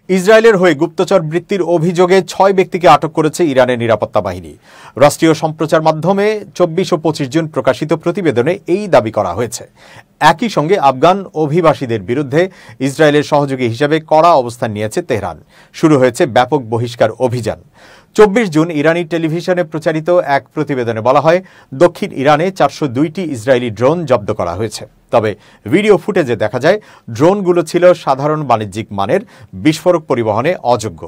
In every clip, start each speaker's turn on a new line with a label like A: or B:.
A: ইসরায়েলের হয়ে গুপ্তচর বৃত্তির অভিযোগে ৬ ব্যক্তিকে আটক করেছে ইরানের নিরাপত্তা বাহিনী। রাষ্ট্রীয় সম্প্রচার মাধ্যমে ২৪ ও ২৫ জুন প্রকাশিত প্রতিবেদনে এই দাবি করা হয়েছে। একই সঙ্গে আফগান অভিবাসীদের বিরুদ্ধে ইসরায়েলের সহযোগী হিসেবে কড়া অবস্থান নিয়েছে তেহরান। শুরু হয়েছে ব্যাপক বহিষ্কার অভিযান। ২৪ জুন ইরানি টেলিভিশনে প্রচারিত এক প্রতিবেদনে বলা হয়, দক্ষিণ ইরানে ৪০২টি ইসরায়েলি ড্রোন জব্দ করা হয়েছে। তবে ভিডিও ফুটেজে দেখা যায় ড্রোনগুলো ছিল সাধারণ বাণিজ্যিক মানের, বিস্ফোরক পরিবহনে অযোগ্য।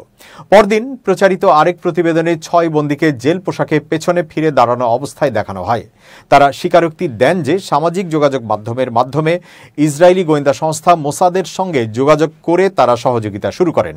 A: পরদিন প্রচারিত আরেক প্রতিবেদনে ৬ বন্দীকে জেল পোশাকে পেছনে ফিরে দাঁড়ানো অবস্থায় দেখানো হয়। তারা স্বীকারোক্তি দেন যে সামাজিক যোগাযোগ মাধ্যমে ইসরায়েলি গোয়েন্দা সংস্থা মোসাদের সঙ্গে যোগাযোগ করে তারা সহযোগিতা শুরু করেন।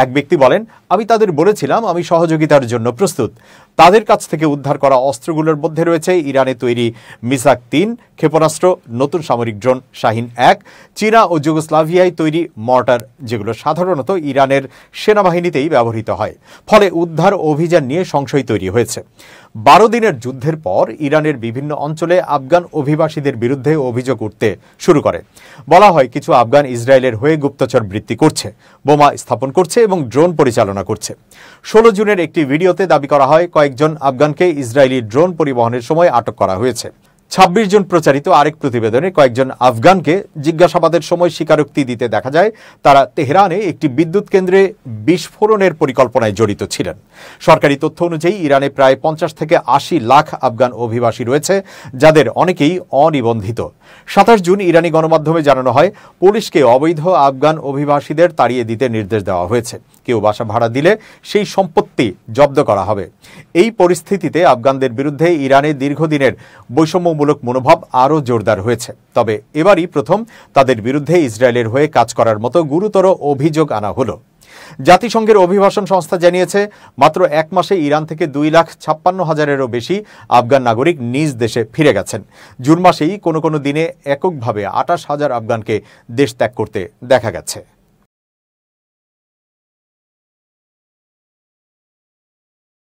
A: এক ব্যক্তি বলেন, আমি তাদের বলেছিলাম আমি সহযোগিতার জন্য প্রস্তুত। তাদের কাছ থেকে উদ্ধার করা অস্ত্রগুলোর মধ্যে রয়েছে ইরানে তৈরি মিসাক-৩ ক্ষেপণাস্ত্র, নতুন সামরিক ড্রোন শাহিন-১, চীনা ও যুগোস্লাভিয়ায় তৈরি মর্টার, যেগুলো সাধারণত ইরানের সেনাবাহিনীতেই ব্যবহৃত হয়। ফলে উদ্ধার অভিযান নিয়ে সংশয় তৈরি হয়েছে। ১২ দিনের যুদ্ধের পর ইরানের বিভিন্ন অঞ্চলে আফগান অভিবাসীদের বিরুদ্ধে অভিযোগ উঠতে শুরু করে। বলা হয়, কিছু আফগান ইসরায়েলের হয়ে গুপ্তচর বৃত্তি করছে, বোমা স্থাপন করছে এবং ড্রোন পরিচালনা করছে। ১৬ জুনের একটি ভিডিওতে দাবি করা হয় কয়েকজন আফগানকে ইসরায়েলি ড্রোন পরিবহনের সময় আটক করা হয়েছে। ২৬ জুন প্রচারিত আরেক প্রতিবেদনে কয়েকজন আফগানকে জিজ্ঞাসাবাদের সময় স্বীকারোক্তি দিতে দেখা যায় তারা তেহরানে একটি বিদ্যুৎ কেন্দ্রে বিস্ফোরণের পরিকল্পনায় জড়িত ছিলেন। সরকারি তথ্য অনুযায়ী ইরানে প্রায় ৫০ থেকে ৮০ লাখ আফগান অভিবাসী রয়েছে, যাদের অনেকেই অনিবন্ধিত। ২৭ জুন ইরানি গণমাধ্যমে জানানো হয়, পুলিশকে অবৈধ আফগান অভিবাসীদের তাড়িয়ে দিতে নির্দেশ দেওয়া হয়েছে। কেউ বাসা ভাড়া দিলে সেই সম্পত্তি জব্দ করা হবে। এই পরিস্থিতিতে আফগানদের বিরুদ্ধে ইরানে দীর্ঘদিনের বৈষম্যমূলক মনোভাব আরও জোরদার হয়েছে। তবে এবারই প্রথম তাদের বিরুদ্ধে ইসরায়েলের হয়ে কাজ করার মতো গুরুতর অভিযোগ আনা হলো। জাতিসংঘের অভিবাসন সংস্থা জানিয়েছে, মাত্র এক মাসে ইরান থেকে ২,৫৬,০০০-এরও বেশি আফগান নাগরিক নিজ দেশে ফিরে গেছেন। জুন মাসেই কোনো দিনে এককভাবে ২৮,০০০ আফগানকে দেশ ত্যাগ করতে দেখা গেছে।